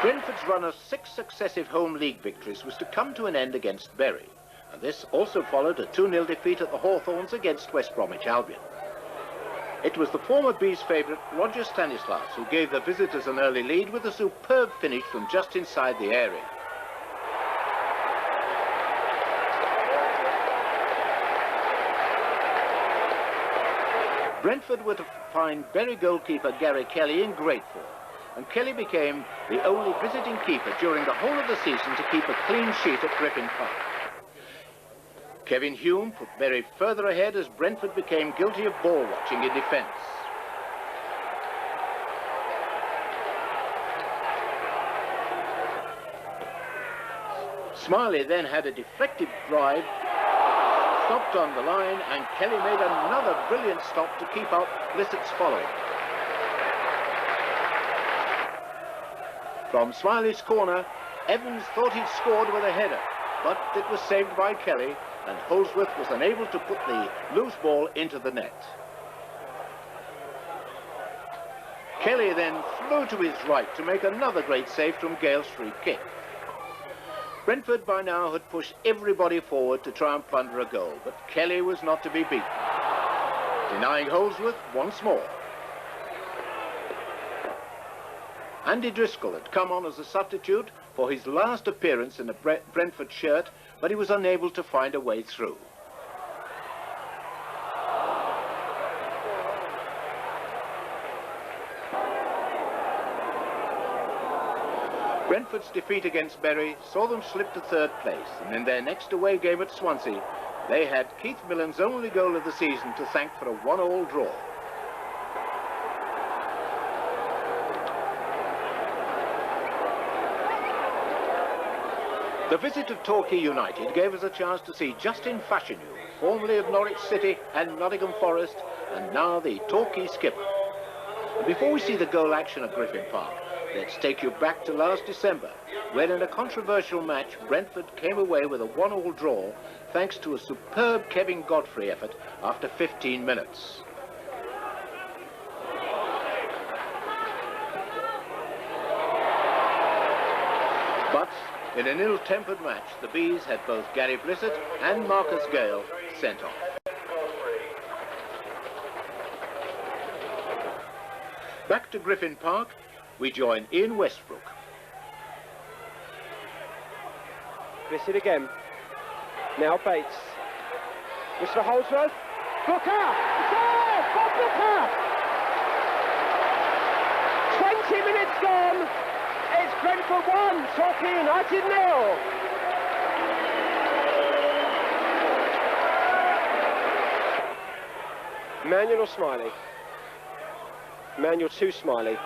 Brentford's run of 6 successive home league victories was to come to an end against Bury, and this also followed a 2-0 defeat at the Hawthorns against West Bromwich Albion. It was the former Bees favourite Roger Stanislas who gave the visitors an early lead with a superb finish from just inside the area. Brentford were to find Bury goalkeeper Gary Kelly in great form, and Kelly became the only visiting keeper during the whole of the season to keep a clean sheet at Griffin Park. Kevin Hume put Bury further ahead as Brentford became guilty of ball watching in defence. Smiley then had a deflected drive, stopped on the line, and Kelly made another brilliant stop to keep out Blissett's following. From Smiley's corner, Evans thought he'd scored with a header, but it was saved by Kelly, and Holdsworth was unable to put the loose ball into the net. Kelly then flew to his right to make another great save from Gale's free kick. Brentford by now had pushed everybody forward to try and plunder a goal, but Kelly was not to be beaten, denying Holdsworth once more. Andy Driscoll had come on as a substitute for his last appearance in a Brentford shirt, but he was unable to find a way through. Brentford's defeat against Bury saw them slip to third place, and in their next away game at Swansea, they had Keith Millen's only goal of the season to thank for a 1-1 draw. The visit of Torquay United gave us a chance to see Justin Fashanu, formerly of Norwich City and Nottingham Forest, and now the Torquay skipper. And before we see the goal action at Griffin Park, let's take you back to last December, when in a controversial match, Brentford came away with a 1-1 draw, thanks to a superb Kevin Godfrey effort after 15 minutes. But in an ill-tempered match, the Bees had both Gary Blissett and Marcus Gale sent off. Back to Griffin Park, we join Ian Westbrook. Blissett again. Now Bates. Mr. Holdsworth. Booker! Goal! For Booker! 20 minutes gone. It's Brentford 1, Torquay United 0. Manuel or Smiley? Manuel to Smiley.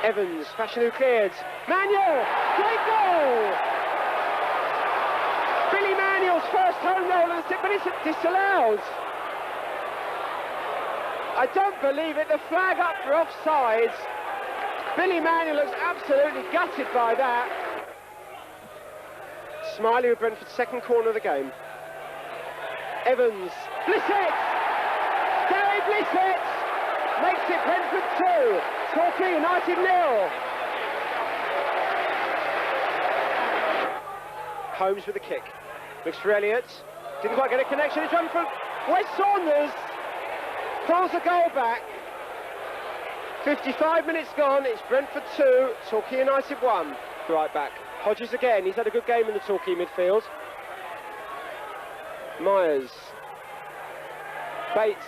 Evans, Fashanu cleared. Manuel! Great goal! Billy Manuel's first home goal, but it's disallowed. I don't believe it. The flag up for offside. Billy Manuel looks absolutely gutted by that. Smiley with Brentford's second corner of the game. Evans, Blissett! Gary Blissett makes it Brentford 2, Torquay United 0. Holmes with the kick. Looks for Elliott. Didn't quite get a connection. It's run from Wes Saunders. Pulls the goal back. 55 minutes gone, it's Brentford 2, Torquay United 1. Right back. Hodges again, he's had a good game in the Torquay midfield. Myers. Bates.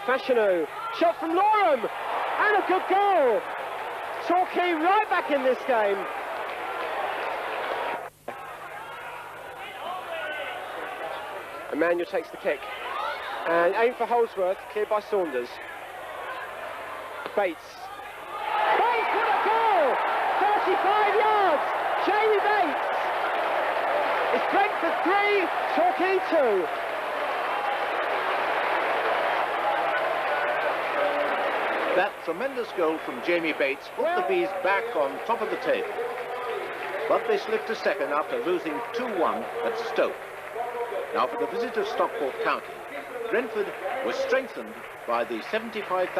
Fashanu. Shot from Loram. And a good goal. Torquay right back in this game. Emmanuel takes the kick. And aim for Holdsworth, cleared by Saunders. Bates. Bates, what a goal! 35 yards! Jamie Bates! It's Brentford 3, Torquay 2. That tremendous goal from Jamie Bates put the Bees back on top of the table. But they slipped to second after losing 2-1 at Stoke. Now for the visit of Stockport County. Brentford was strengthened by the £75,000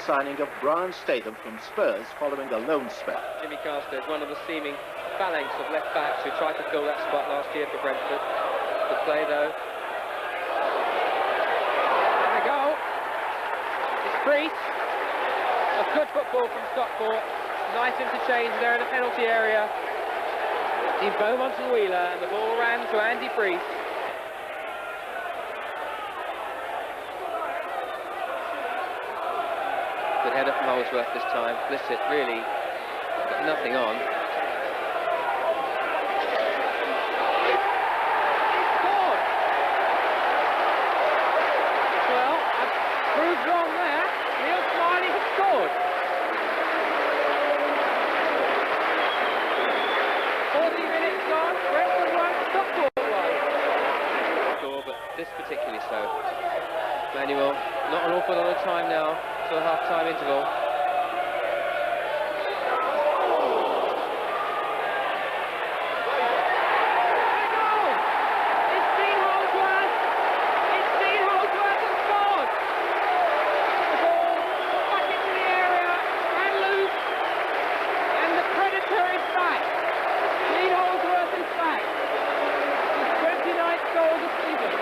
signing of Brian Statham from Spurs following a loan spell. Jimmy Carstairs, one of the seeming phalanx of left backs who tried to fill that spot last year for Brentford. Good play though. There we go. It's Priest. A good football from Stockport. Nice interchange there in the penalty area. Between Beaumont and Wheeler, and the ball ran to Andy Priest. Good header from Holdsworth this time. Blissett really got nothing on. Scored! Well, I've proved wrong there. Neil Smiley has scored. 40 minutes gone. Brentford won, Stockport won. Sure, but this particularly so. Manuel, not an awful lot of time now to the half-time interval. It's Dean Holdsworth! It's Dean Holdsworth has scored! The ball back into the area and loose, and the Predator is back. Dean Holdsworth is back. His 29th goal this season.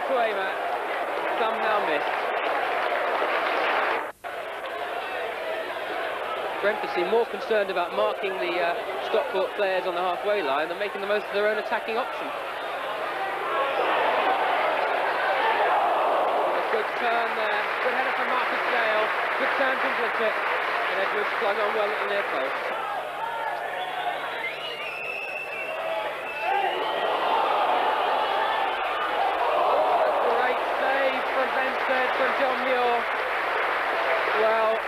To aim at, somehow missed. Brentford seem more concerned about marking the Stockport players on the halfway line than making the most of their own attacking option. A good turn there, good header from Marcus Gale, good turn from Blissett, and Edwards flung on well at the near post. From John Muir. Well,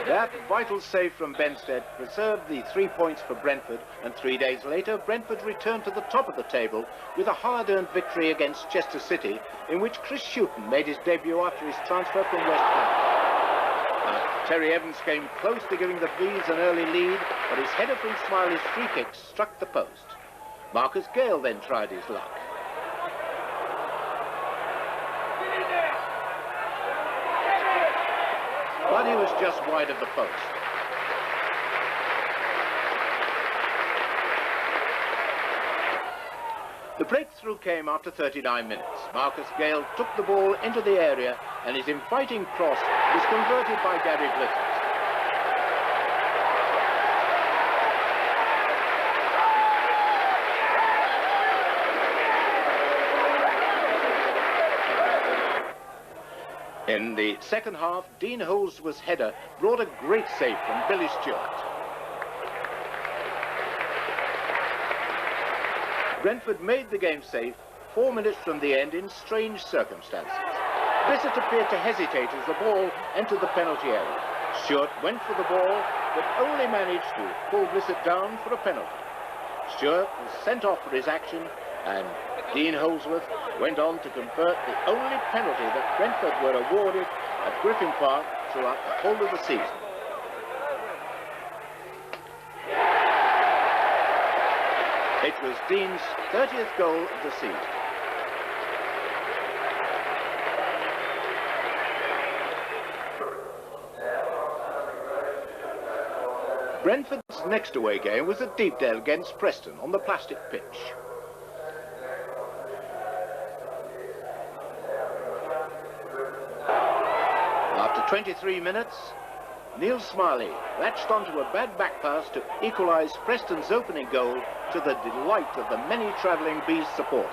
that vital save from Benstead preserved the 3 points for Brentford, and 3 days later Brentford returned to the top of the table with a hard-earned victory against Chester City, in which Chris Shuton made his debut after his transfer from West Ham. Terry Evans came close to giving the Bees an early lead, but his header from Smiley's free kick struck the post. Marcus Gale then tried his luck. But he was just wide of the post. The breakthrough came after 39 minutes. Marcus Gale took the ball into the area, and his inviting cross was converted by Gary Blissett. In the second half, Dean Holdsworth's header brought a great save from Billy Stewart. Brentford made the game safe 4 minutes from the end in strange circumstances. Blissett appeared to hesitate as the ball entered the penalty area. Stewart went for the ball, but only managed to pull Blissett down for a penalty. Stewart was sent off for his action, and Dean Holdsworth went on to convert the only penalty that Brentford were awarded at Griffin Park throughout the whole of the season. It was Dean's 30th goal of the season. Brentford's next away game was at Deepdale against Preston on the plastic pitch. After 23 minutes, Neil Smiley latched onto a bad back pass to equalise Preston's opening goal, to the delight of the many travelling Bees supporters.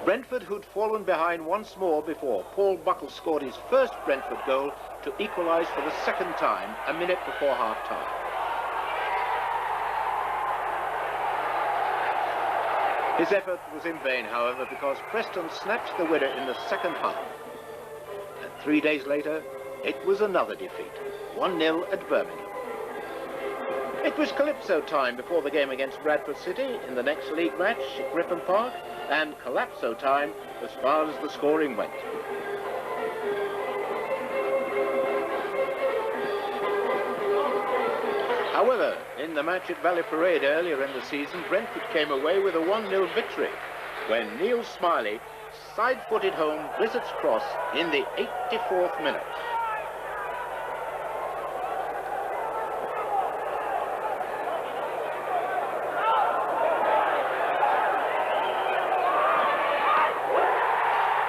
Brentford, who'd fallen behind once more before Paul Buckle scored his first Brentford goal to equalise for the second time a minute before half-time. His effort was in vain, however, because Preston snatched the winner in the second half. And 3 days later, it was another defeat, 1-0 at Birmingham. It was Calypso time before the game against Bradford City in the next league match at Griffin Park, and Collapso time as far as the scoring went. However, in the match at Valley Parade earlier in the season, Brentford came away with a 1-0 victory when Neil Smiley side-footed home Blizzard's cross in the 84th minute.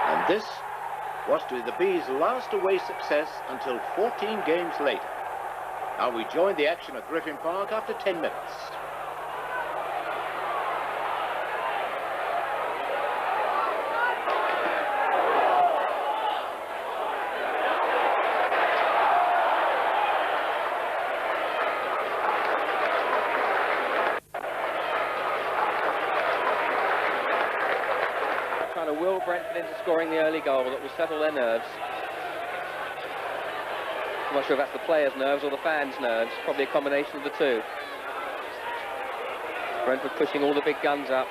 And this was to be the Bees' last away success until 14 games later. Now we join the action at Griffin Park after 10 minutes. Trying to will Brentford into scoring the early goal that will settle their nerves. I'm not sure if that's the players' nerves or the fans' nerves. Probably a combination of the two. Brentford pushing all the big guns up.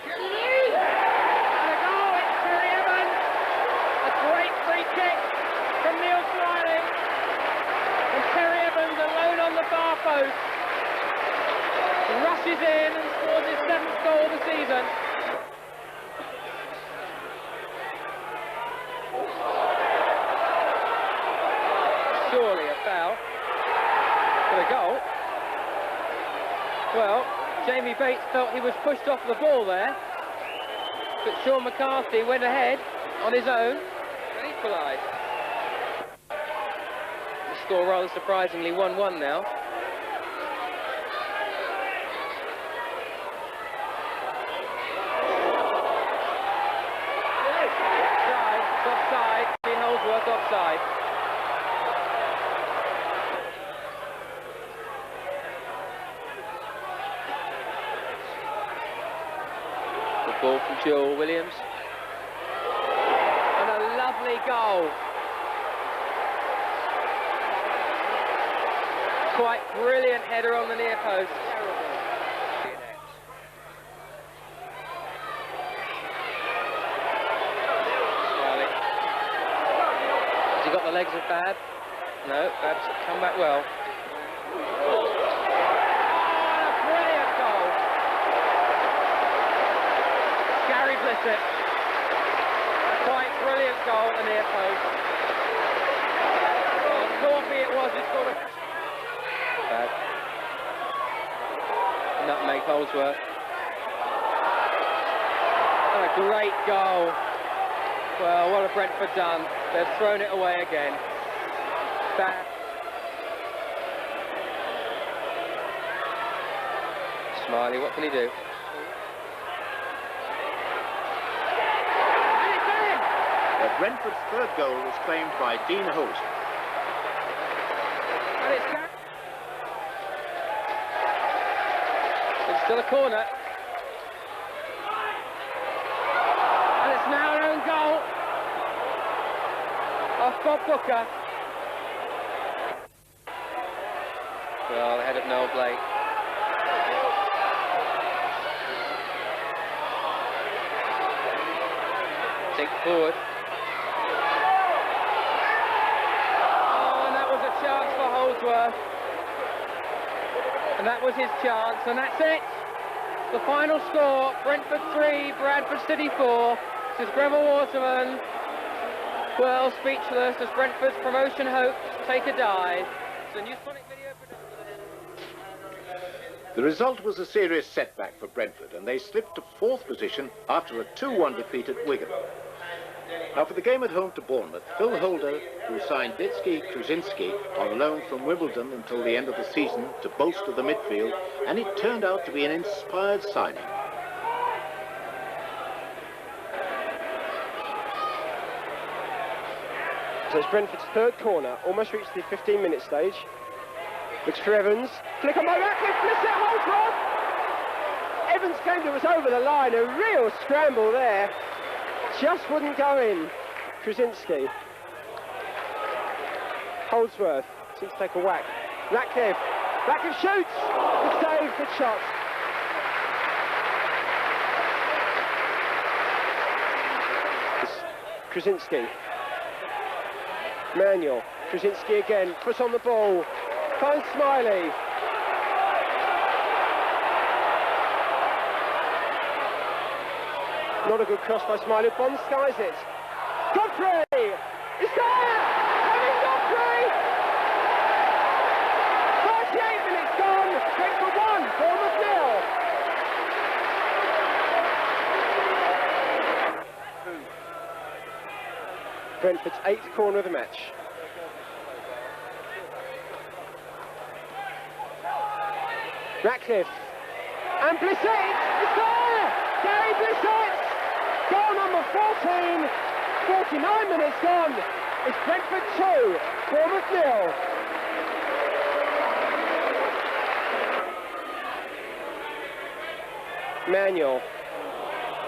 And a goal, it's Terry Evans. A great free kick from Neil Smiley. And Terry Evans alone on the far post rushes in and scores his 7th goal of the season. Surely a foul. But a goal. Well, Jamie Bates felt he was pushed off the ball there. But Sean McCarthy went ahead on his own and equalised. The score rather surprisingly 1-1 now. Offside, it's offside. Dean Holdsworth offside. Ball from Joel Williams. And a lovely goal. Quite brilliant header on the near post. Smiley. Has he got the legs of Bab? No, Bab's come back well. Blizzard. A quite brilliant goal at the near post. Oh, Corby it was, he scored a... Bad. Nutmeg Holdsworth. And a great goal. Well, what have Brentford done? They've thrown it away again. Bad. Smiley, what can he do? Brentford's third goal was claimed by Dean Host. And it's still a corner. And it's now an own goal of Bob Booker. Well, ahead of Noel Blake. Take forward. Chance for Holdsworth, and that was his chance, and that's it. The final score: Brentford 3, Bradford City 4. This is Greville Waterman. Well, speechless as Brentford's promotion hopes take a dive. It's a Newsonic video production. The result was a serious setback for Brentford, and they slipped to 4th position after a 2-1 defeat at Wigan. Now, for the game at home to Bournemouth, Phil Holder, who signed Ditsky Krasinski on loan from Wimbledon until the end of the season to bolster the midfield, and it turned out to be an inspired signing. So it's Brentford's third corner, almost reached the 15-minute stage. Looks for Evans. Flick on by Ratcliffe, Blissett, Holdsworth! Evans came to us over the line, a real scramble there. Just wouldn't go in. Krasinski. Holdsworth seems to take a whack. Ratcliffe shoots! The save, good shot. Krasinski. Manuel. Krasinski again, foot on the ball. Finds Smiley. Not a good cross by Smiley. Bond skies it. Godfrey! It's there! Kevin Godfrey! 38 minutes gone. Brentford 1, Bournemouth 0. Brentford's 8th corner of the match. Ratcliffe. And Blissett! It's there! Gary Blissett! Goal number 14. 49 minutes gone. It's Brentford 2, Bournemouth 0. Manuel.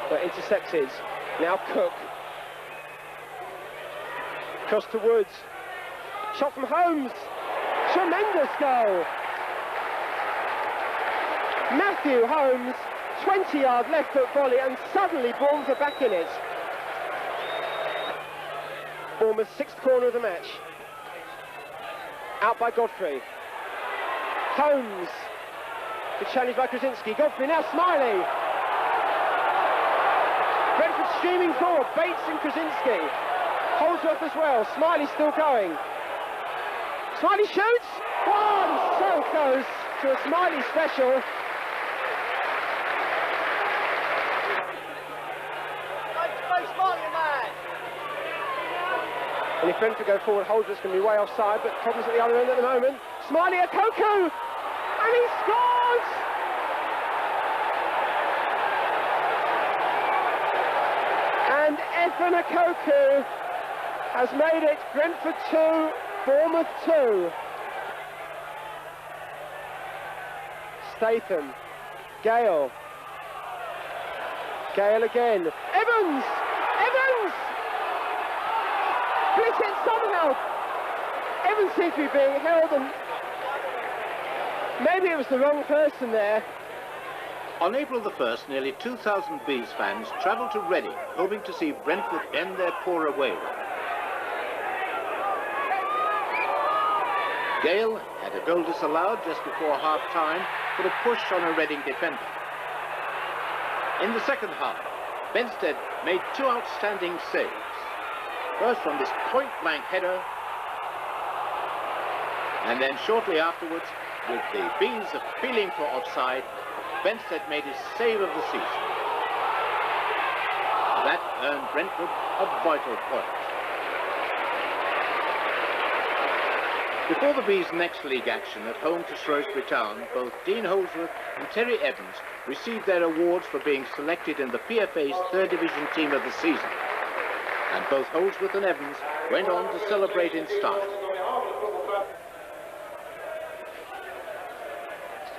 But intercepted. Now Cook. Cross to Woods. Shot from Holmes. Tremendous goal. Matthew Holmes, 20-yard left foot volley, and suddenly Bournemouth are back in it. Bournemouth's 6th corner of the match. Out by Godfrey. Holmes. The challenge by Krasinski. Godfrey now Smiley. Brentford streaming forward. Bates and Krasinski. Holdsworth as well. Smiley still going. Smiley shoots. One, so close to a Smiley special. And if Brentford go forward, Holdsworth's going to be way offside, but problems at the other end at the moment. Smiley at Koku, and he scores! And Ethan Akoku has made it Brentford 2, Bournemouth 2. Statham, Gale again, Evans! Blissett somehow! Evans seems to be being held, and maybe it was the wrong person there. On April the 1st, nearly 2,000 Bees fans travelled to Reading, hoping to see Brentford end their poor away run. Gale had a goal disallowed just before half-time for a push on a Reading defender. In the second half, Benstead made 2 outstanding saves. First from this point-blank header, and then shortly afterwards, with the Bees appealing for offside, Benstead made his save of the season. That earned Brentford a vital point. Before the Bees' next league action at home to Shrewsbury Town, both Dean Holdsworth and Terry Evans received their awards for being selected in the PFA's 3rd Division Team of the season. And both Holdsworth and Evans went on to celebrate in style.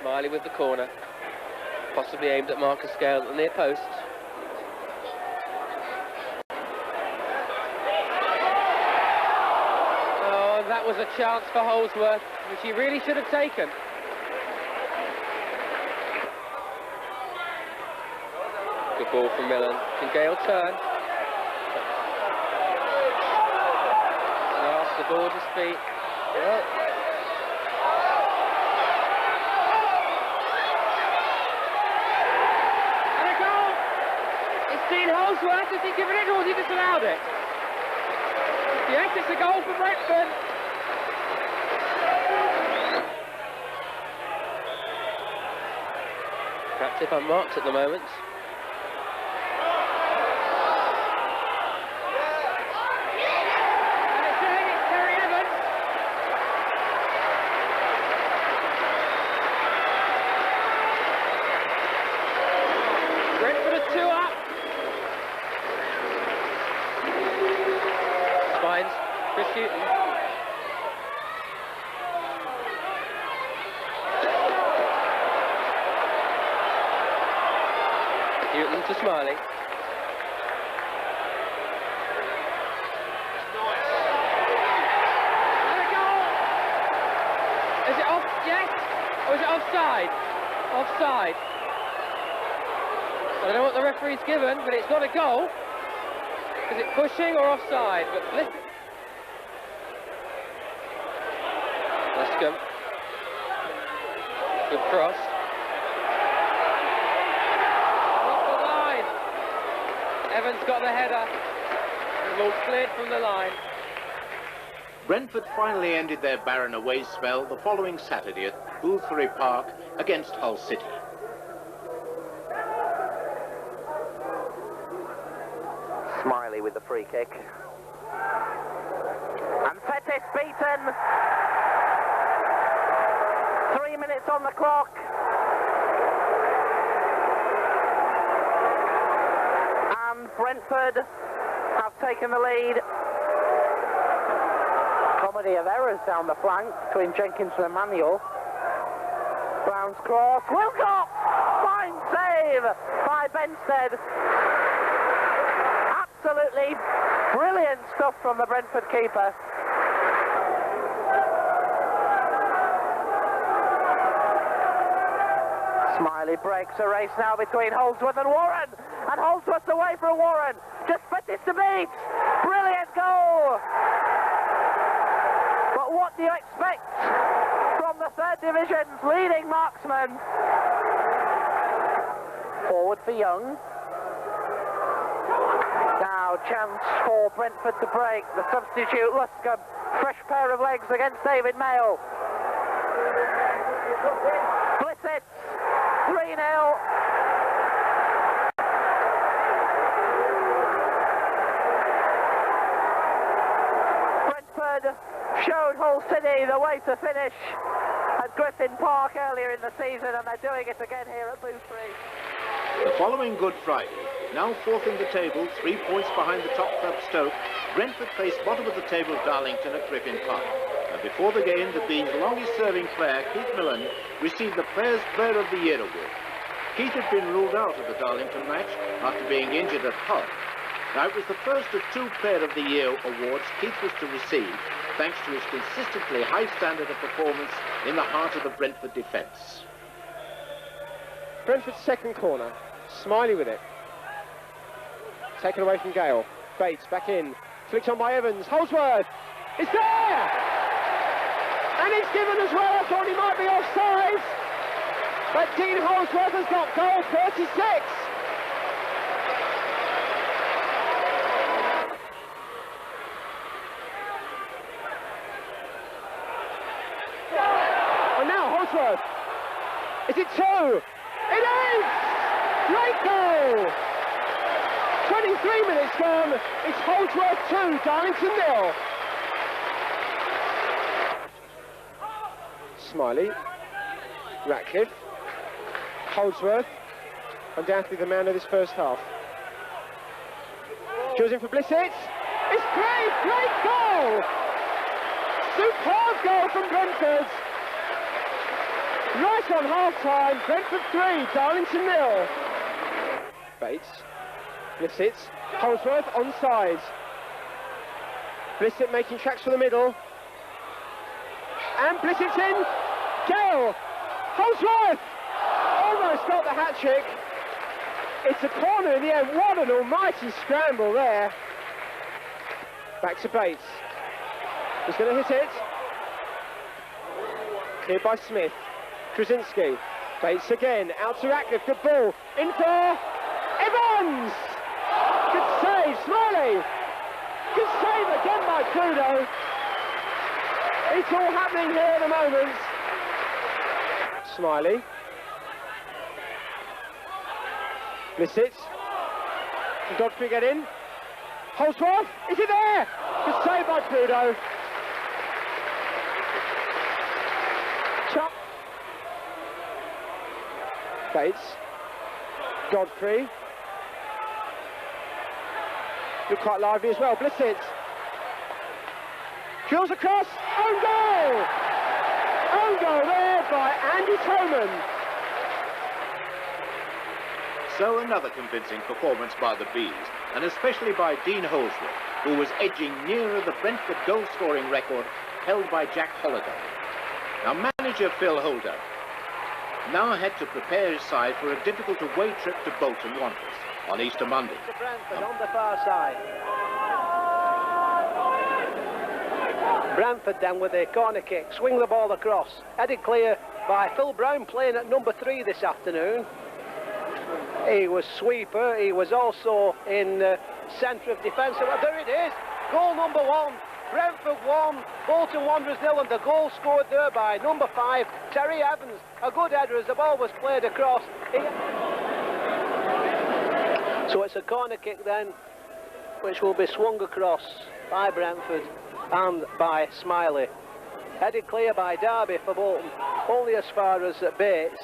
Smiley with the corner, possibly aimed at Marcus Gale at the near post. Oh, that was a chance for Holdsworth, which he really should have taken. Good ball from Millen. Can Gale turn? The ball at his feet. Well. And a goal! It's Dean Holdsworth. Has he given it or has he disallowed it? Yes, it's a goal for Brentford. Perhaps if unmarked at the moment. offside. I don't know what the referee's given, but it's not a goal. Is it pushing or offside? But Liscombe. Good cross. Off the line. Evans got the header. The ball cleared from the line. Brentford finally ended their barren away spell the following Saturday at Boothbury Park against Hull City. Smiley with the free kick. And Pettis beaten. 3 minutes on the clock. And Brentford have taken the lead. Comedy of errors down the flank between Jenkins and Emmanuel. Brown's cross. Wilcox! Fine save by Benstead. Absolutely brilliant stuff from the Brentford keeper. Smiley breaks a race now between Holdsworth and Warren. And Holdsworth's away from Warren. Just Pettis to beat. Brilliant goal. But what do you expect from the third division's leading marksman? Forward for Young. Now chance for Brentford to break. The substitute Luscombe. Fresh pair of legs against David Mayo. Blissett. 3-0. Brentford showed Hull City the way to finish at Griffin Park earlier in the season, and they're doing it again here at Boothbury. The following Good Friday, now fourth in the table, 3 points behind the top club Stoke, Brentford faced bottom of the table Darlington at Griffin Park. And before the game, the Bees' longest-serving player, Keith Millen, received the Players' Player of the Year award. Keith had been ruled out of the Darlington match after being injured at Hull. Now, it was the first of 2 Player of the Year awards Keith was to receive, thanks to his consistently high standard of performance in the heart of the Brentford defence. Brentford's second corner. Smiley with it. Taken away from Gale. Bates back in. Flicked on by Evans. Holdsworth. It's there! And it's given as well. I thought he might be offside. But Dean Holdsworth has got goal 36. And now Holdsworth. Is it 2? It is! Great goal! 23 minutes gone. It's Holdsworth 2, Darlington 0. Smiley. Ratcliffe. Holdsworth. Undoubtedly the man of this first half. Choosing for Blissett. It's great goal! Superb goal from Brentford. Right on half-time, Brentford 3, Darlington 0. Bates, Blissett, Holdsworth onside. Blissett making tracks for the middle. And Blissett's in. Gale, Holdsworth, almost got the hat-trick. It's a corner in the end. What an almighty scramble there. Back to Bates. He's going to hit it. Cleared by Smith. Krasinski. Bates again. Out to Ratcliffe. Good ball. In for Evans. Good save. Smiley. Good save again by Crudo. It's all happening here at the moment. Smiley. Blissett. Can Godfrey get in? Holdsworth. Is it there? Good save by Crudo. Chop. Bates. Godfrey. Look quite lively as well. Blissett. Drills across. Own goal! Own goal there by Andy Toman. So another convincing performance by the Bees, and especially by Dean Holdsworth, who was edging nearer the Brentford goal-scoring record held by Jack Holliday. Now, manager Phil Holder now had to prepare his side for a difficult away trip to Bolton Wanderers on Easter Monday. To Brentford on the far side. Brentford then with a corner kick, swing the ball across, headed clear by Phil Brown, playing at number 3 this afternoon. He was sweeper, he was also in centre of defence. Well, there it is, goal number 1, Brentford 1, Bolton Wanderers 0, and the goal scored there by number 5, Terry Evans. A good header as the ball was played across. So it's a corner kick then, which will be swung across by Brentford and by Smiley. Headed clear by Derby for Bolton, only as far as Bates.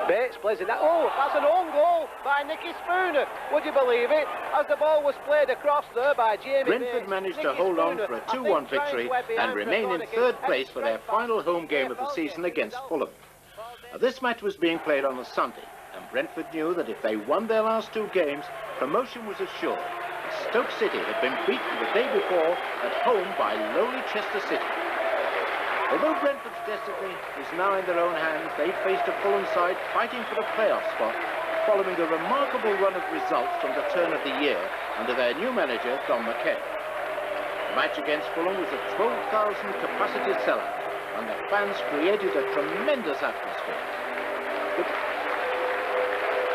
Bates plays it that. Oh, that's an own goal by Nicky Spooner. Would you believe it? As the ball was played across there by Jamie Brentford Bates. managed Nicky to hold on Spooner, for a I think, 2-1 trying victory to head and behind remain for a in corner third kick. place for their final home game of the season against Fulham. Now, this match was being played on a Sunday, and Brentford knew that if they won their last 2 games, promotion was assured. Stoke City had been beaten the day before at home by lowly Chester City. Although Brentford's destiny was now in their own hands, they faced a Fulham side fighting for a playoff spot following a remarkable run of results from the turn of the year under their new manager, Don McKay. The match against Fulham was a 12,000 capacity sellout, and the fans created a tremendous atmosphere.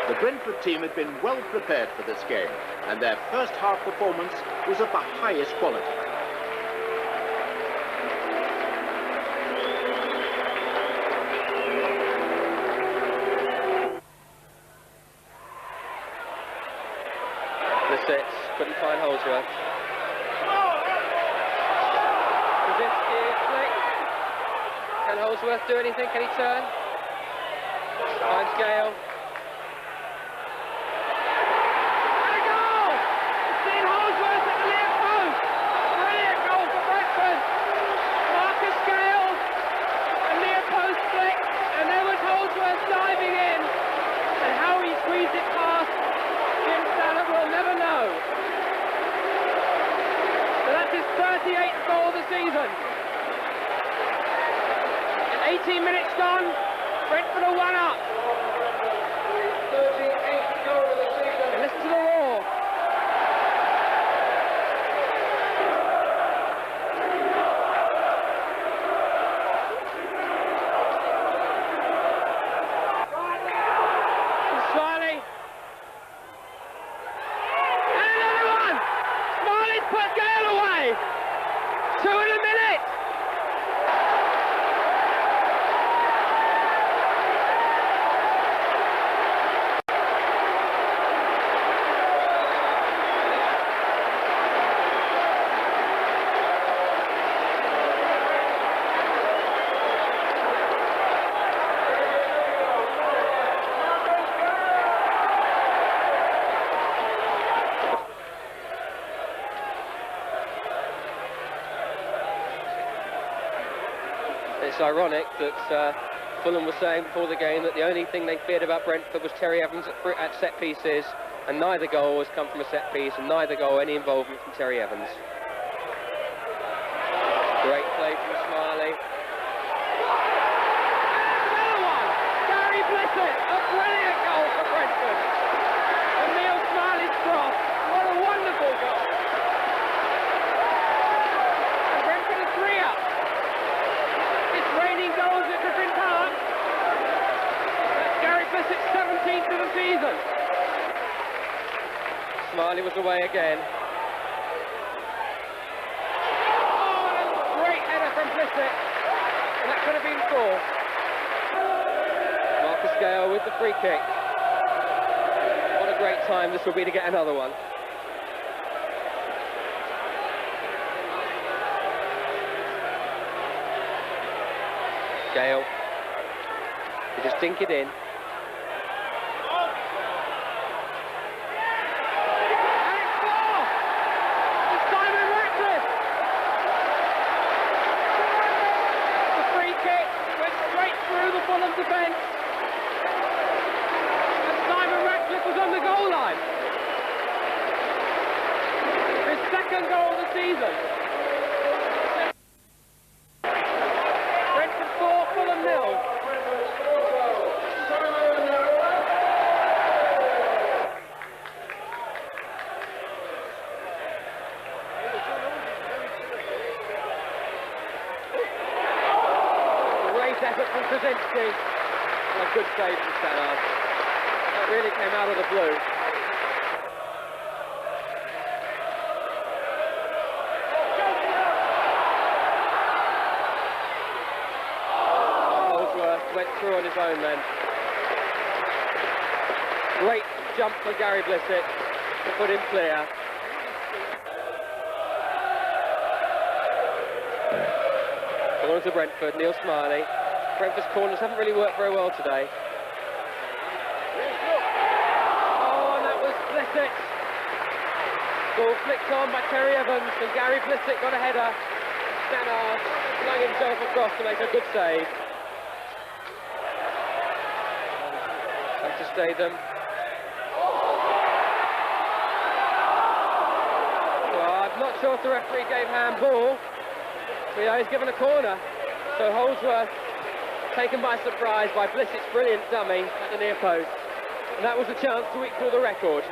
The Brentford team had been well prepared for this game, and their first half performance was of the highest quality. Couldn't find Holdsworth. Brzezinski flick. Can Holdsworth do anything? Can he turn? Finds Gale. And a goal! Dean Holdsworth at the near post. Brilliant goal for Brentford. Marcus Gale, a near post flick, and there was Holdsworth diving in. And how he squeezed it past Jim Stannard will never know. So that's his 38th goal of the season. And 18 minutes gone, Brentford are 1 up. 38th goal of the season. And listen to the roar. Smiley. And another one. Smiley's put Gale away. 2 in a minute. It's ironic that Fulham was saying before the game that the only thing they feared about Brentford was Terry Evans at set pieces, and neither goal has come from a set piece, and neither goal any involvement from Terry Evans. Great play from Smiley. Another one. Gary Blissett, a brilliant goal for Brentford. And Neil Smiley's cross. What a wonderful goal. And Brentford are 3 up. It's raining goals at Griffin Park. That's Gary Blissett's 17th of the season. Smiley was away again. Oh, and a great header from Blissett. And that could have been 4. Marcus Gale with the free kick. What a great time this will be to get another one. Gale. He just dink it in. And it's 4. It's Simon Ratcliffe. The free kick went straight through the Fulham defence. And Simon Ratcliffe was on the goal line. His 2nd goal of the season. Brentford 4, Fulham 0. penalty. And a good save from Stannard. That really came out of the blue. Holdsworth went through on his own then. Great jump for Gary Blissett to put him clear. Corner to Brentford, Neil Smiley. Brentford's corners haven't really worked very well today. Oh, and that was Blissett. Ball flicked on by Terry Evans, and Gary Blissett got a header. Stannard flung himself across to make a good save. Back to Statham. Well, I'm not sure if the referee gave handball. But yeah, he's given a corner. So Holdsworth taken by surprise by Blissett's brilliant dummy at the near post. And that was a chance to equal the record.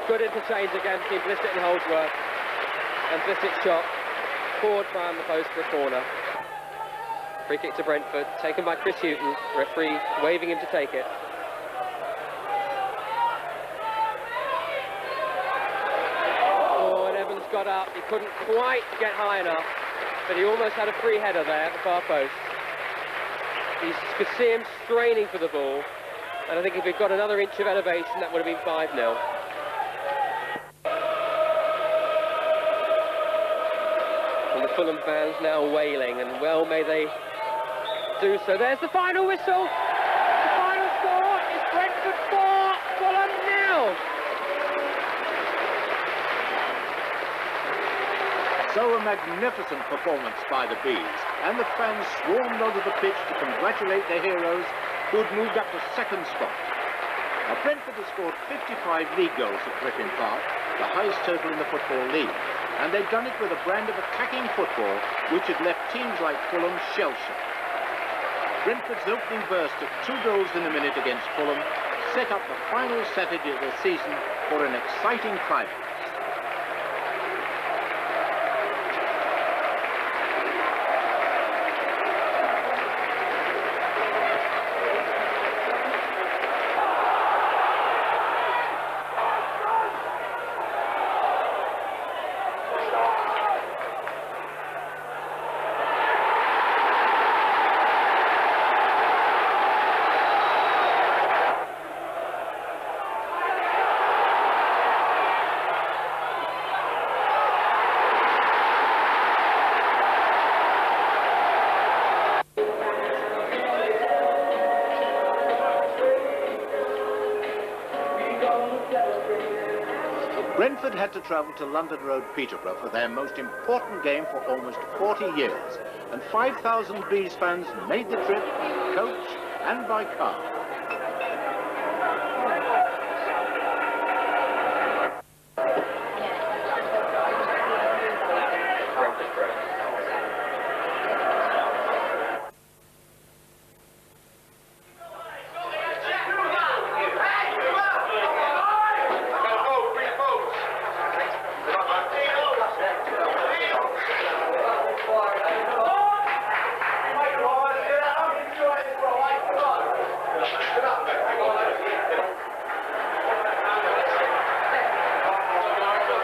Good interchange again between Blissett and Holdsworth. And Blissett's shot poured round the post for a corner. Free kick to Brentford, taken by Chris Hughton. Referee waving him to take it. Oh, and Evans got up. He couldn't quite get high enough, but he almost had a free header there at the far post. You could see him straining for the ball, and I think if he'd got another inch of elevation, that would have been 5-0. And the Fulham fans now wailing, and well may they do so. There's the final whistle. The final score is Brentford 4, Fulham 0. So a magnificent performance by the Bees, and the fans swarmed onto the pitch to congratulate their heroes who had moved up to second spot. Now, Brentford has scored 55 league goals at Griffin Park, the highest total in the Football League, and they've done it with a brand of attacking football which had left teams like Fulham shell-shocked. Brentford's opening burst of 2 goals in a minute against Fulham set up the final Saturday of the season for an exciting climax. Brentford had to travel to London Road, Peterborough for their most important game for almost 40 years, and 5,000 Bees fans made the trip in coach and by car.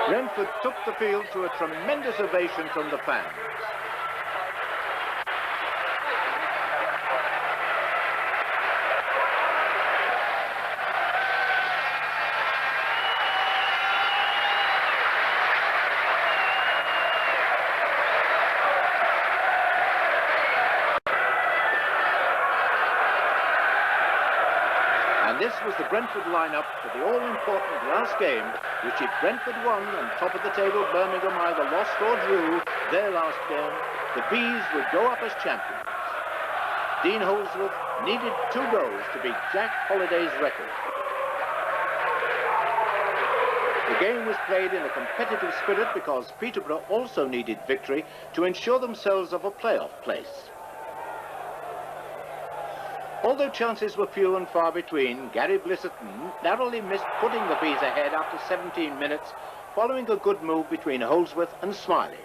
Brentford took the field to a tremendous ovation from the fans. And this was the Brentford lineup for the all-important last game, which if Brentford won and top of the table Birmingham either lost or drew their last game, the Bees would go up as champions. Dean Holdsworth needed 2 goals to beat Jack Holliday's record. The game was played in a competitive spirit because Peterborough also needed victory to ensure themselves of a playoff place. Although chances were few and far between, Gary Blissett narrowly missed putting the Bees ahead after 17 minutes following a good move between Holdsworth and Smiley.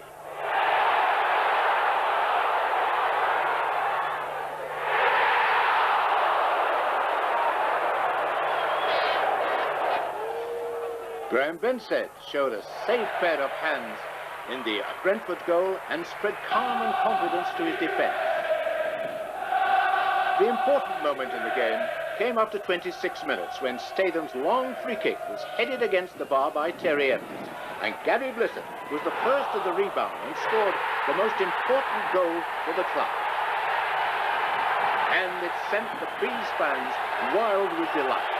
Graham Bensett showed a safe pair of hands in the Brentford goal and spread calm and confidence to his defence. The important moment in the game came after 26 minutes when Statham's long free kick was headed against the bar by Terry Evans, and Gary Blissett was the first of the rebound and scored the most important goal for the club. And it sent the Bees fans wild with delight.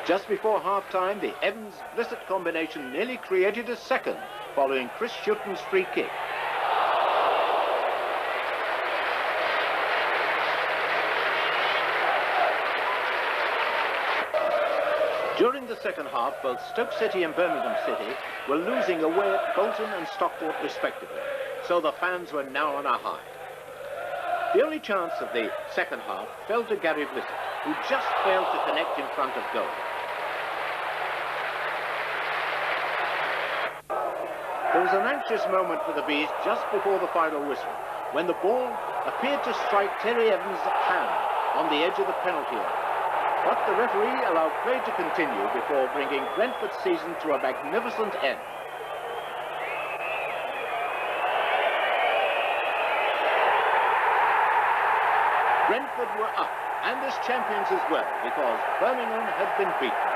Just before half-time, the Evans-Blissett combination nearly created a second, following Chris Shooton's free kick. During the second half, both Stoke City and Birmingham City were losing away at Bolton and Stockport respectively, so the fans were now on a high. The only chance of the second half fell to Gary Blissett, who just failed to connect in front of goal. There was an anxious moment for the Bees just before the final whistle, when the ball appeared to strike Terry Evans' hand on the edge of the penalty area. But the referee allowed play to continue before bringing Brentford's season to a magnificent end. Brentford were up, and as champions as well, because Birmingham had been beaten.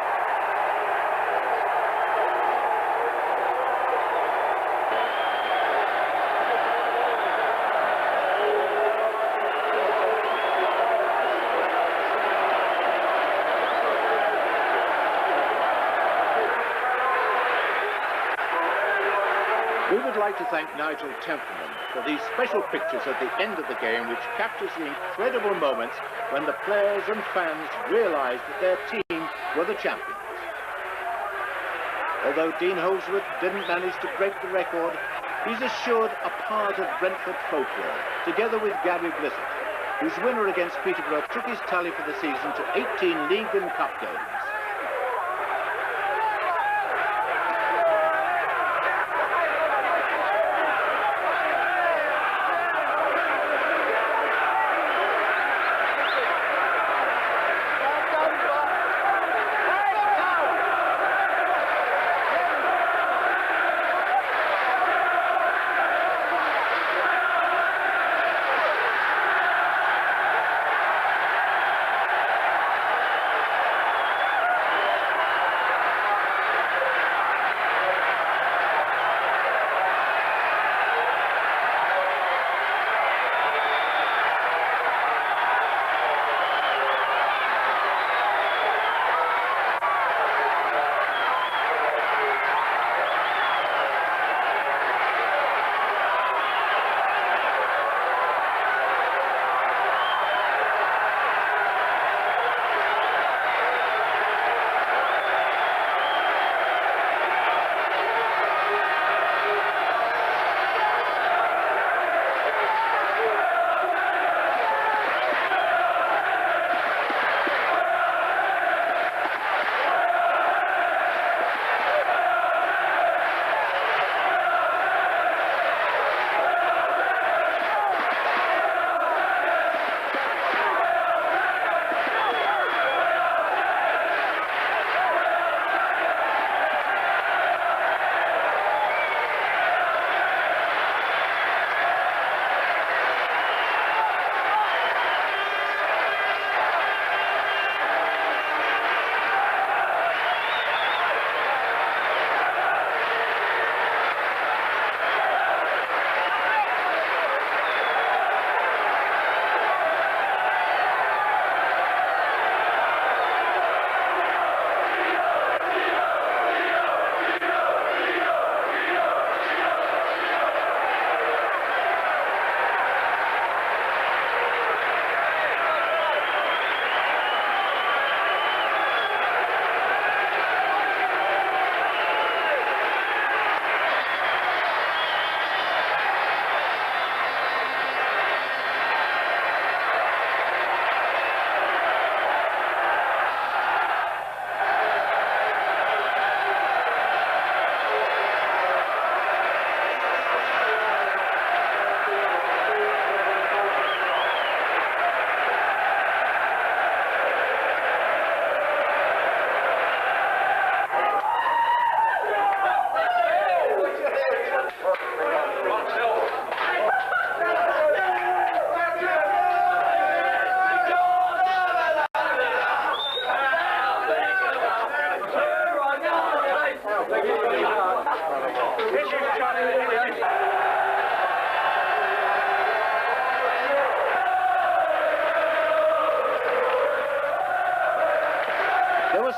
We would like to thank Nigel Templeman for these special pictures at the end of the game, which captures the incredible moments when the players and fans realised that their team were the champions. Although Dean Holdsworth didn't manage to break the record, he's assured a part of Brentford folklore, together with Gary Blissett, whose winner against Peterborough took his tally for the season to 18 league and cup games.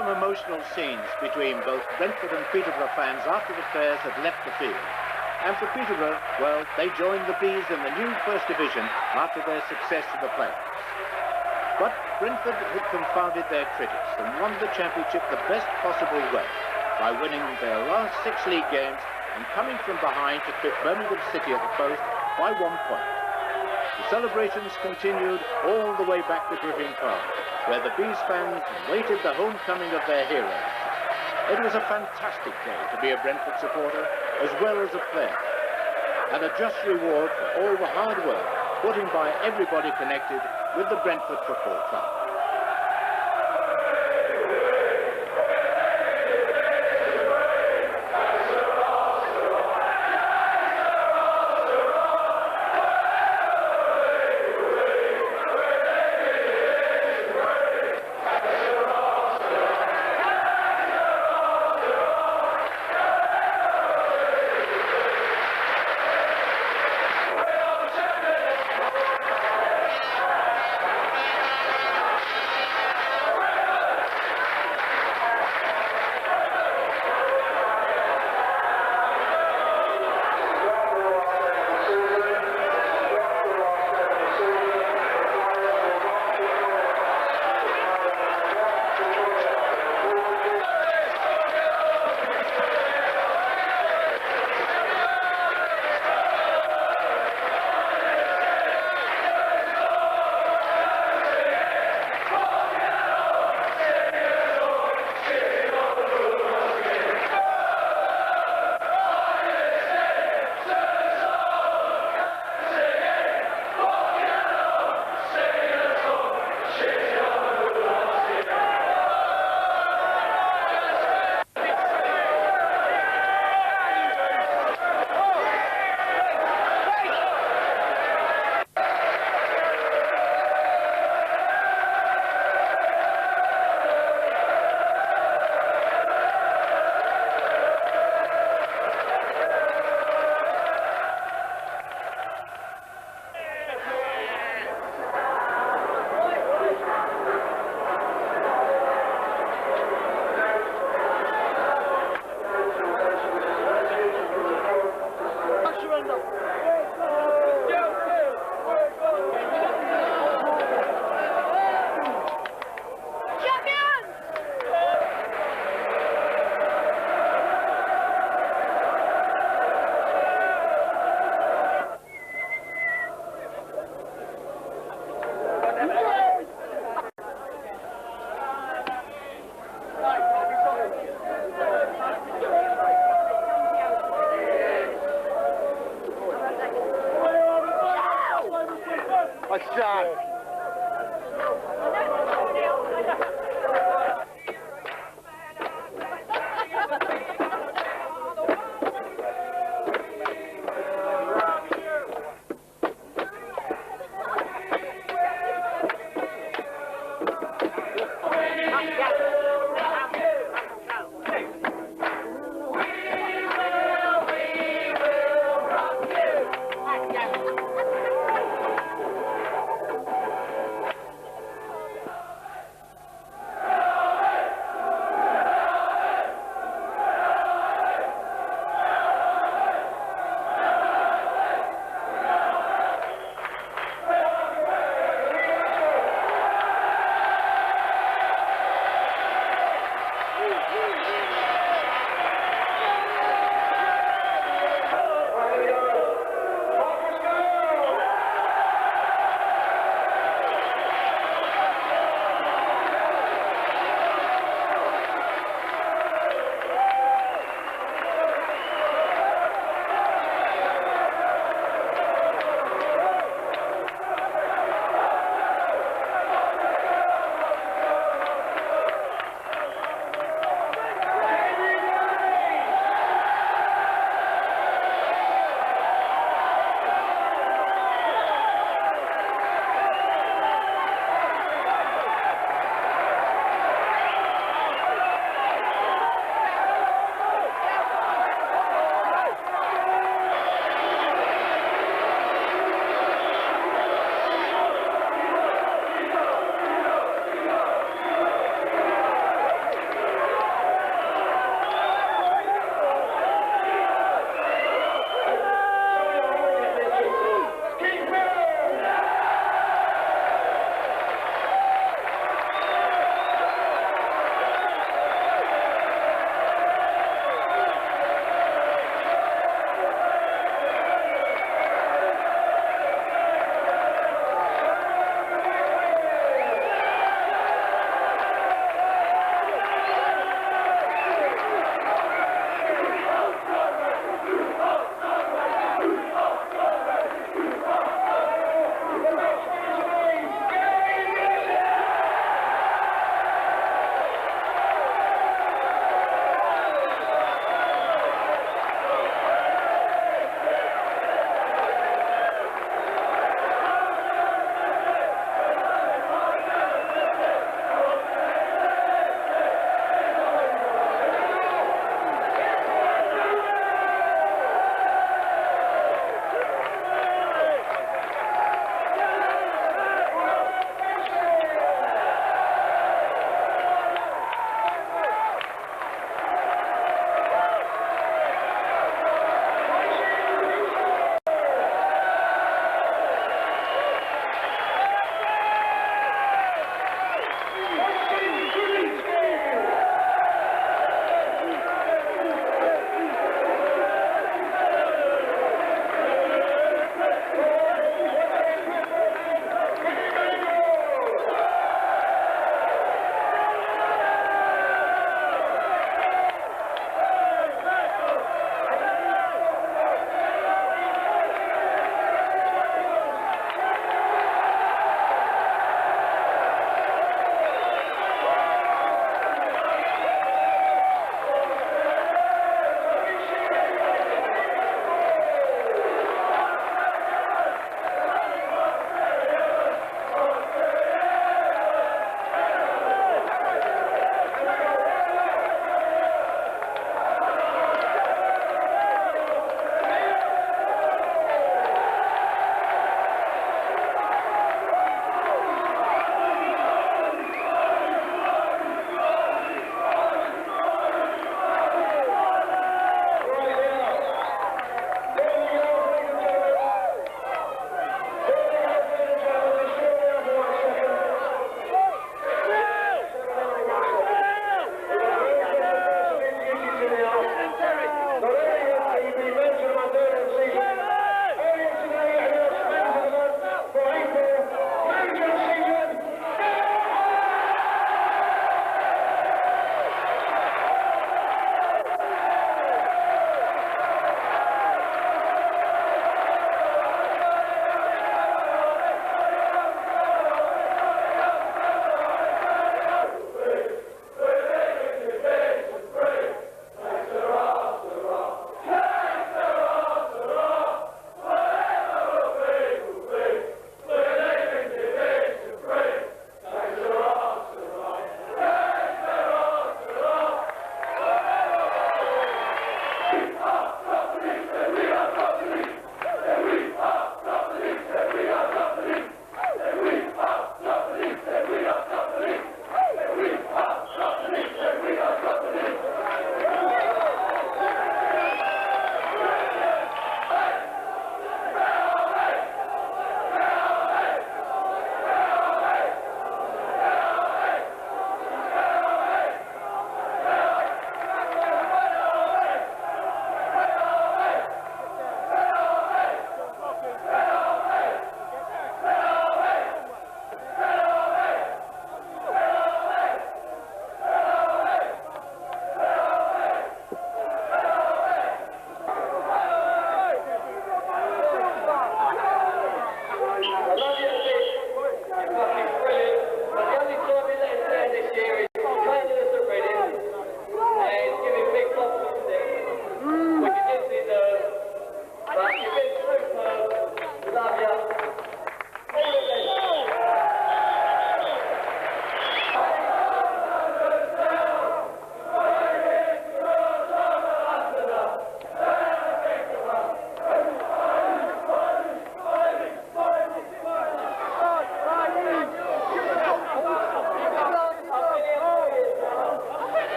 some emotional scenes between both Brentford and Peterborough fans after the players had left the field. And for Peterborough, well, they joined the Bees in the new First Division after their success in the playoffs. But Brentford had confounded their critics and won the championship the best possible way by winning their last 6 league games and coming from behind to clip Birmingham City at the post by 1 point. The celebrations continued all the way back to Griffin Park, where the Bees fans awaited the homecoming of their heroes. It was a fantastic day to be a Brentford supporter as well as a player, and a just reward for all the hard work put in by everybody connected with the Brentford Football Club.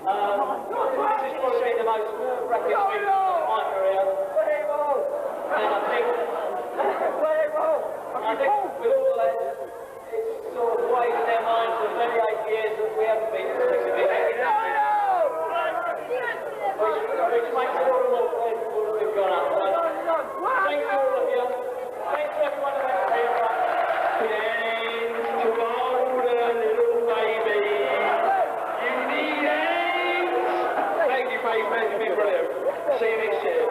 This has probably been the most rapid swing of my career. And I think with all that, it's sort of weighed in their minds for 38 years that we haven't been successful. Which makes it all the more pleasurable that we've gone up. Thank you all of you. Thanks to everyone at that team. Hands to hold a little baby. You need hands. Thank you, Faith. You've been brilliant. See you next year.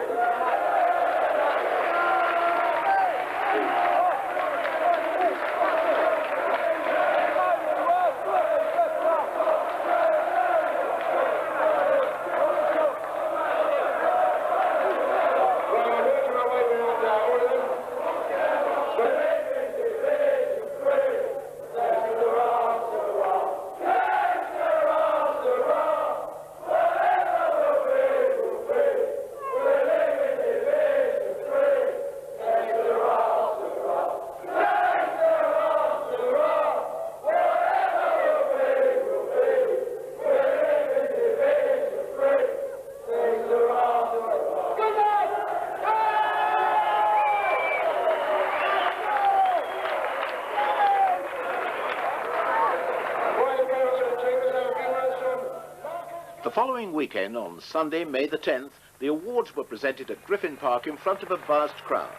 The following weekend, on Sunday, May the 10th, the awards were presented at Griffin Park in front of a vast crowd.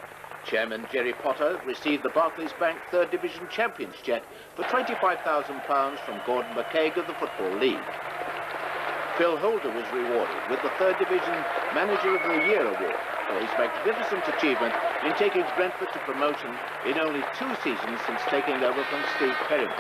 Chairman Jerry Potter received the Barclays Bank 3rd Division Champions cheque for £25,000 from Gordon McCaig of the Football League. Phil Holder was rewarded with the 3rd Division Manager of the Year award for his magnificent achievement in taking Brentford to promotion in only 2 seasons since taking over from Steve Perryman.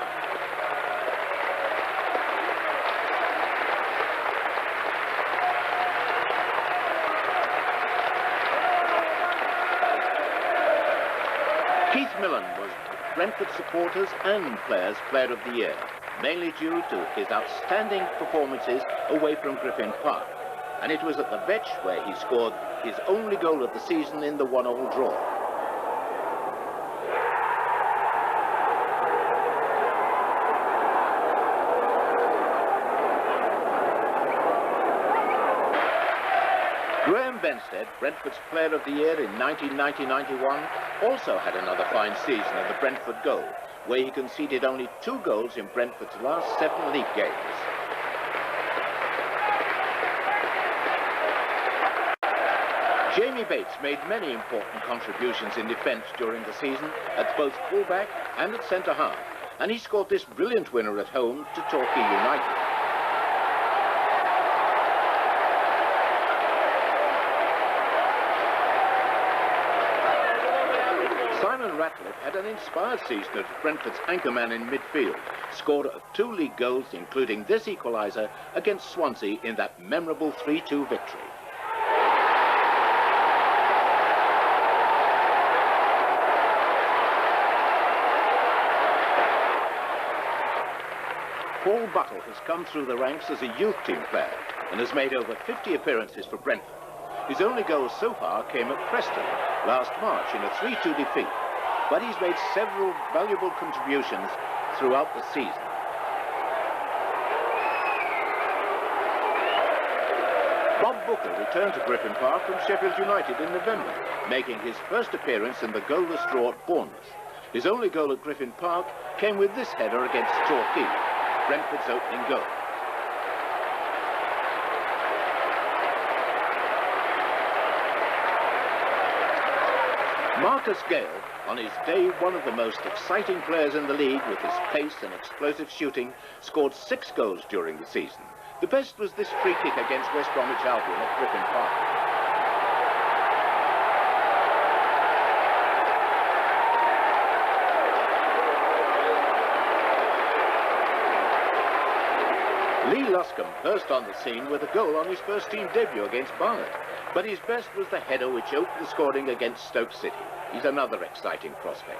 Keith Millen was Brentford supporters and players' Player of the Year, mainly due to his outstanding performances away from Griffin Park. And it was at the Vetch where he scored his only goal of the season in the 1-1 draw. Graham Benstead, Brentford's Player of the Year in 1990-91, also had another fine season at the Brentford goal, where he conceded only 2 goals in Brentford's last 7 league games. Jamie Bates made many important contributions in defence during the season at both fullback and at centre-half, and he scored this brilliant winner at home to Torquay United. Simon Ratcliffe had an inspired season as Brentford's anchorman in midfield, scored 2 league goals, including this equaliser against Swansea in that memorable 3-2 victory. Paul Buttle has come through the ranks as a youth team player and has made over 50 appearances for Brentford. His only goal so far came at Preston last March in a 3-2 defeat, but he's made several valuable contributions throughout the season. Bob Booker returned to Griffin Park from Sheffield United in November, making his first appearance in the goalless draw at Bournemouth. His only goal at Griffin Park came with this header against Torquay, Brentford's opening goal. Marcus Gale, on his day one of the most exciting players in the league with his pace and explosive shooting, scored 6 goals during the season. The best was this free kick against West Bromwich Albion at Griffin Park. Lee Luscombe burst on the scene with a goal on his first team debut against Barnet, but his best was the header which opened the scoring against Stoke City. He's another exciting prospect.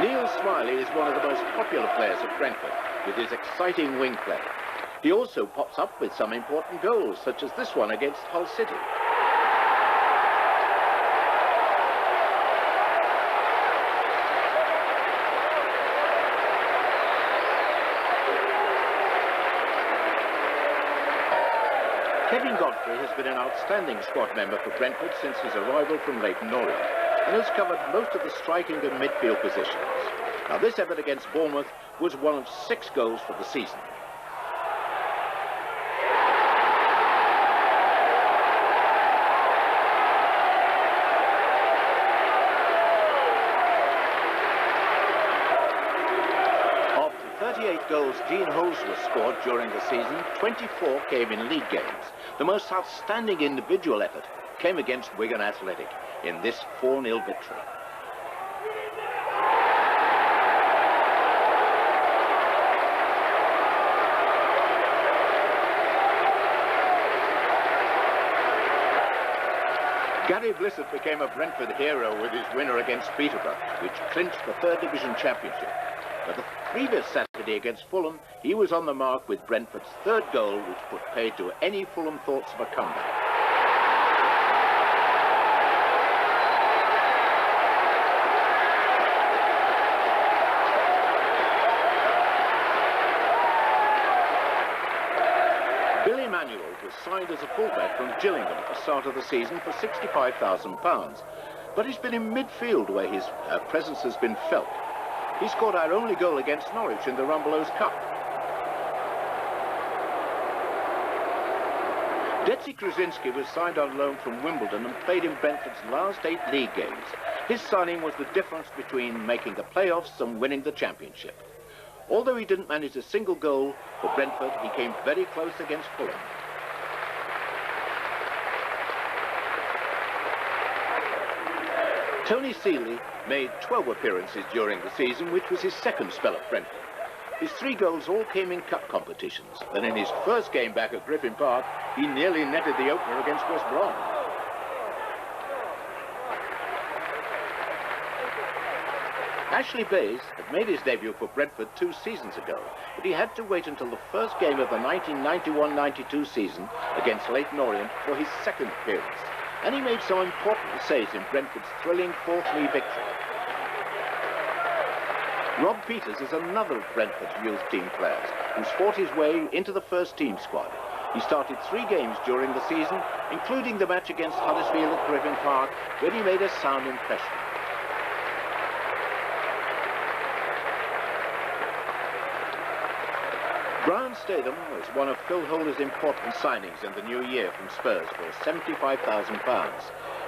Neil Smiley is one of the most popular players at Brentford, with his exciting wing play. He also pops up with some important goals, such as this one against Hull City. Stephen Godfrey has been an outstanding squad member for Brentford since his arrival from Leyton Orient and has covered most of the striking and midfield positions. Now this effort against Bournemouth was one of 6 goals for the season. Of the 38 goals Dean Holdsworth scored during the season, 24 came in league games. The most outstanding individual effort came against Wigan Athletic in this 4-0 victory. Gary Blissett became a Brentford hero with his winner against Peterborough, which clinched the 3rd Division Championship. But the previous Saturday against Fulham, he was on the mark with Brentford's 3rd goal, which put paid to any Fulham thoughts of a comeback. Billy Manuel was signed as a fullback from Gillingham at the start of the season for £65,000, but he's been in midfield where his presence has been felt. He scored our only goal against Norwich in the Rumbelows Cup. Detsy Krasinski was signed on loan from Wimbledon and played in Brentford's last 8 league games. His signing was the difference between making the playoffs and winning the championship. Although he didn't manage a single goal for Brentford, he came very close against Fulham. Tony Seeley made 12 appearances during the season, which was his 2nd spell at Brentford. His 3 goals all came in cup competitions, and in his first game back at Griffin Park, he nearly netted the opener against West Brom. Ashley Bayes had made his debut for Brentford 2 seasons ago, but he had to wait until the first game of the 1991-92 season against Leyton Orient for his 2nd appearance, and he made some important saves in Brentford's thrilling 4-3 victory. Rob Peters is another of Brentford's youth team players who's fought his way into the first team squad. He started 3 games during the season, including the match against Huddersfield at Griffin Park, where he made a sound impression. Brian Statham was one of Phil Holder's important signings in the new year from Spurs for £75,000.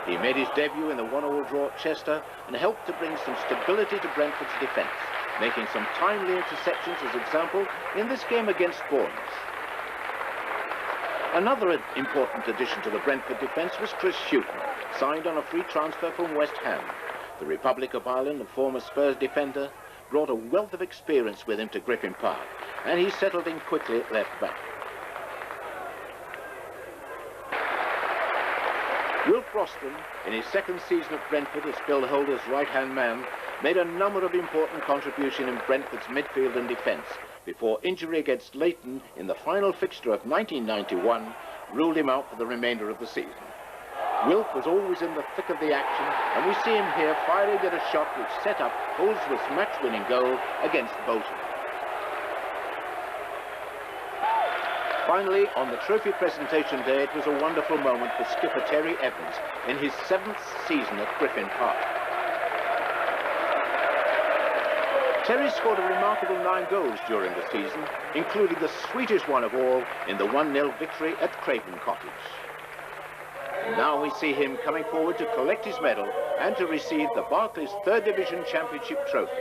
He made his debut in the 1-1 draw at Chester and helped to bring some stability to Brentford's defence, making some timely interceptions, as example, in this game against Bournemouth. Another important addition to the Brentford defence was Chris Hughton, signed on a free transfer from West Ham. The Republic of Ireland, a former Spurs defender, brought a wealth of experience with him to Griffin Park, and he settled in quickly at left back. Wilf Roston, in his 2nd season at Brentford as Phil Holder's right-hand man, made a number of important contributions in Brentford's midfield and defence before injury against Leyton in the final fixture of 1991 ruled him out for the remainder of the season. Wilf was always in the thick of the action, and we see him here firing at a shot which set up Holdsworth's match-winning goal against Bolton. Finally, on the trophy presentation day, it was a wonderful moment for skipper Terry Evans in his 7th season at Griffin Park. Terry scored a remarkable 9 goals during the season, including the sweetest one of all in the 1-0 victory at Craven Cottage. And now we see him coming forward to collect his medal and to receive the Barclays 3rd Division Championship trophy.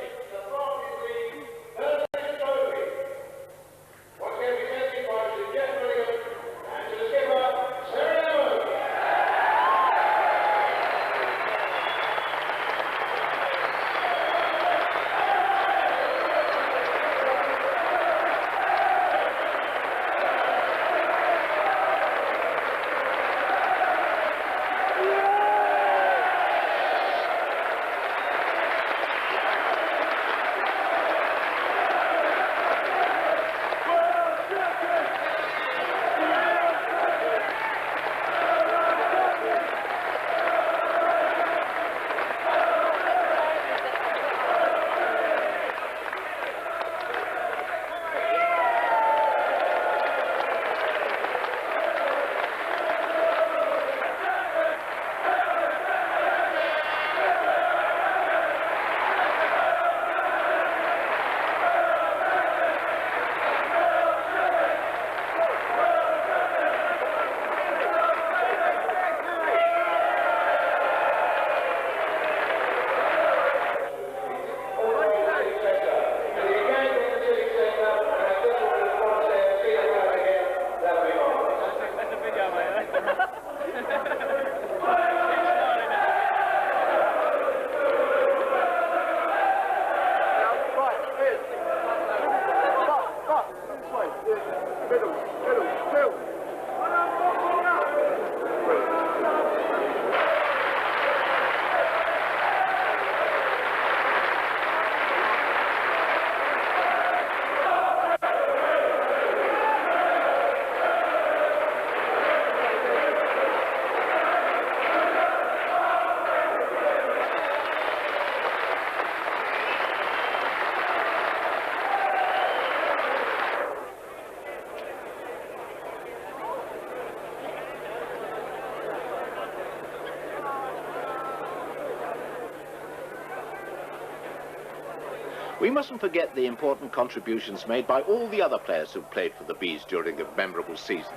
We mustn't forget the important contributions made by all the other players who played for the Bees during the memorable season.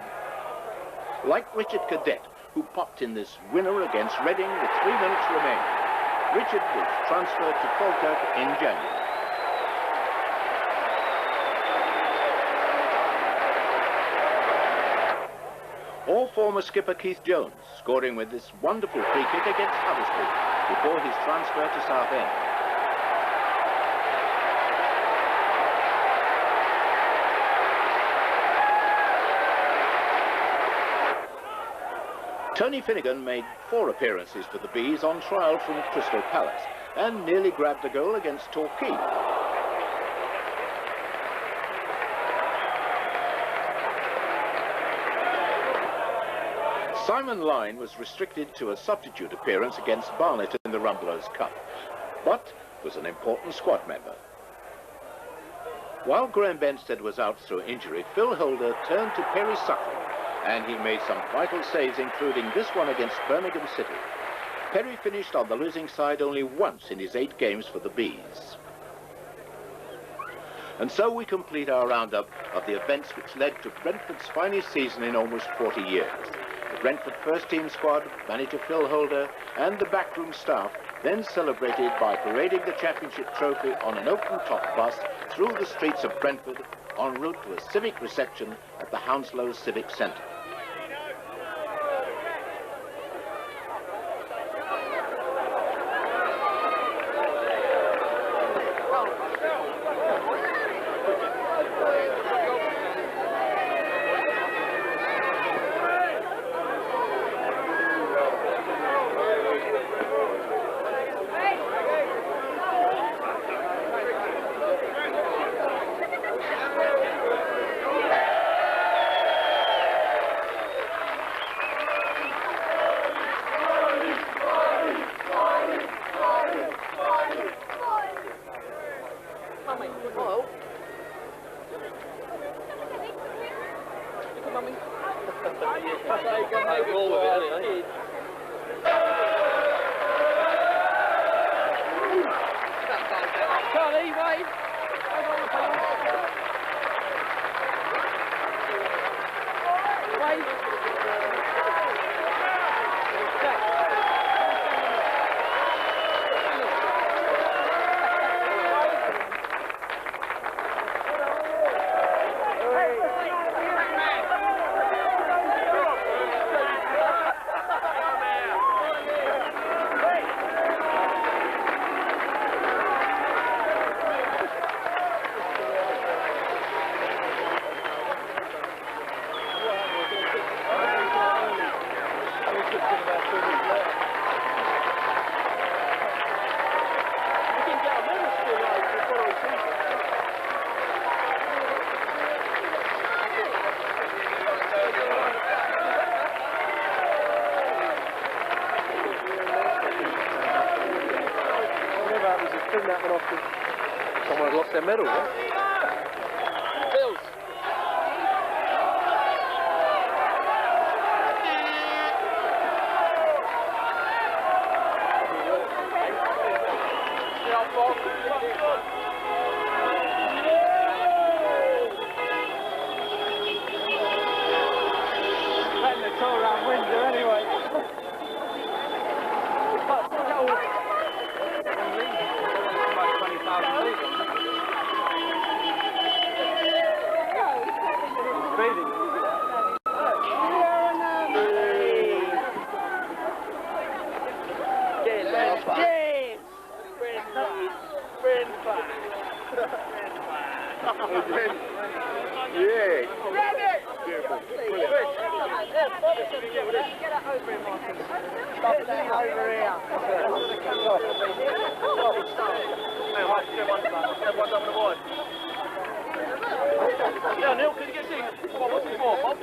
Like Richard Cadet, who popped in this winner against Reading with 3 minutes remaining. Richard was transferred to Falkirk in January. Or former skipper Keith Jones, scoring with this wonderful free kick against Huddersfield before his transfer to Southend. Tony Finnegan made 4 appearances for the Bees on trial from Crystal Palace and nearly grabbed a goal against Torquay. Simon Lyne was restricted to a substitute appearance against Barnet in the Rumblers Cup, but was an important squad member. While Graham Benstead was out through injury, Phil Holder turned to Perry Suckling, and he made some vital saves, including this one against Birmingham City. Perry finished on the losing side only once in his 8 games for the Bees. And so we complete our roundup of the events which led to Brentford's finest season in almost 40 years. The Brentford first-team squad, manager Phil Holder, and the backroom staff then celebrated by parading the championship trophy on an open-top bus through the streets of Brentford en route to a civic reception at the Hounslow Civic Centre. Charlie, wave. Wave. Someone had lost their medal, yeah? Bills. Letting the tour around Windsor anyway. About 20,000 people. Yeah, Neil, can you get seen? What's it for, Bob?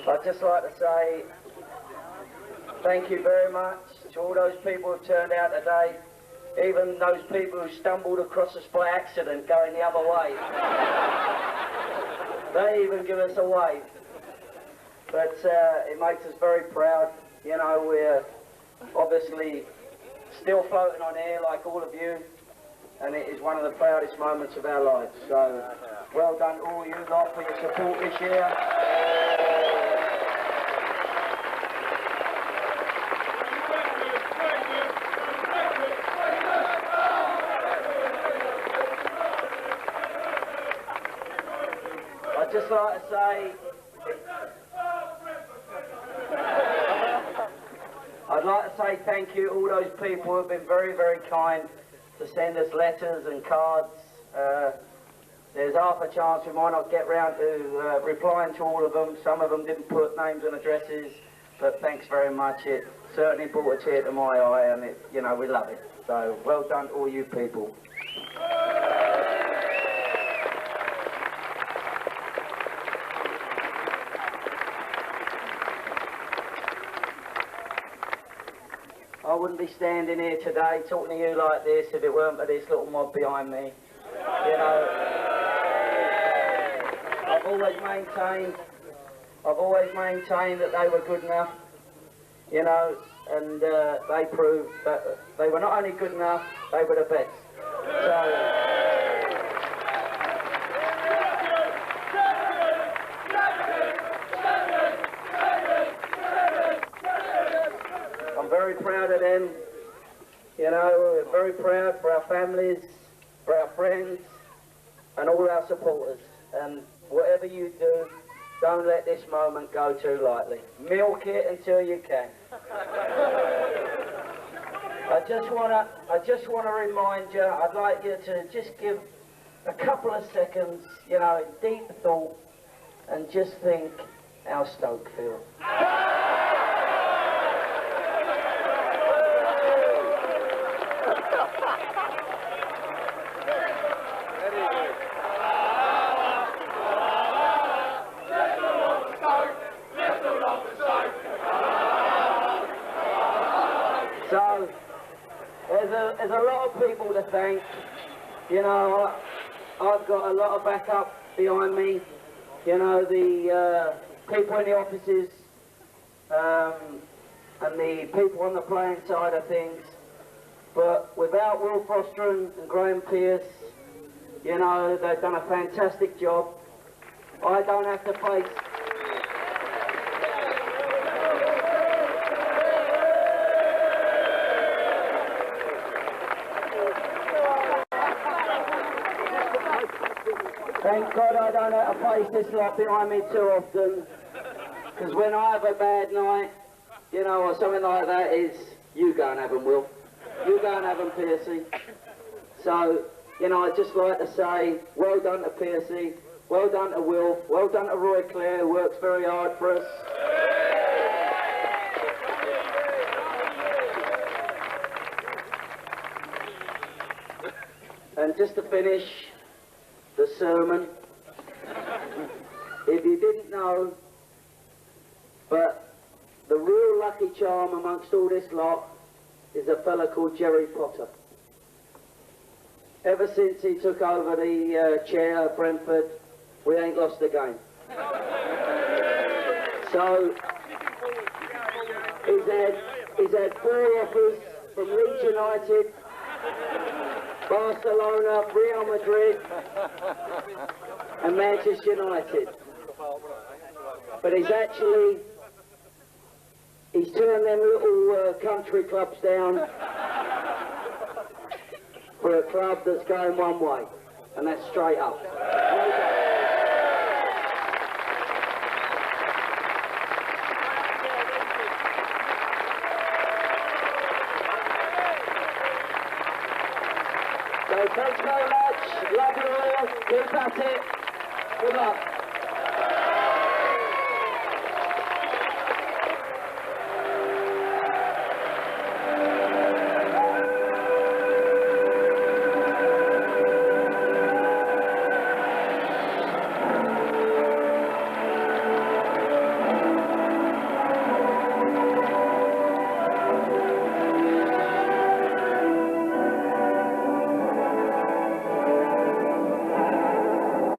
I'd just like to say thank you very much to all those people who turned out today, even those people who stumbled across us by accident going the other way. They even give us a wave. But it makes us very proud. You know, we're obviously still floating on air like all of you, and it is one of the proudest moments of our lives. So, well done to all you lot for your support this year. I'd just like to say, I'd like to say thank you to all those people who have been very, very kind to send us letters and cards. There's half a chance we might not get round to replying to all of them. Some of them didn't put names and addresses, but thanks very much. It certainly brought a tear to my eye, and it, you know, we love it. So well done to all you people. I wouldn't be standing here today talking to you like this if it weren't for this little mob behind me. You know, I've always maintained that they were good enough, you know, and they proved that they were not only good enough, they were the best. So, I'm very proud of them. You know, we're very proud for our families, for our friends, and all our supporters. And whatever you do, don't let this moment go too lightly. Milk it until you can. I just want to remind you, I'd like you to just give a couple of seconds, you know, deep thought, and just think how Stoke feel. So, there's a lot of people to thank. You know, I've got a lot of backup behind me. You know, the people in the offices and the people on the playing side of things. But without Will Foster and Graham Pearce, you know, they've done a fantastic job. I don't have to face... Thank God I don't have to face this lot behind me too often. Because when I have a bad night, you know, or something like that, is you go and have them, Will. You go and have them, Piercy. So, you know, I'd just like to say, well done to Piercy, well done to Will, well done to Roy Clare, who works very hard for us. And just to finish the sermon, if you didn't know, but the real lucky charm amongst all this lot is a fella called Jerry Potter. Ever since he took over the chair at Brentford, we ain't lost a game. So, he's had 4 offers from Leeds United, Barcelona, Real Madrid, and Manchester United. But he's turned them little country clubs down for a club that's going one way, and that's straight up. So thanks very much, love you all, keep at it, good luck.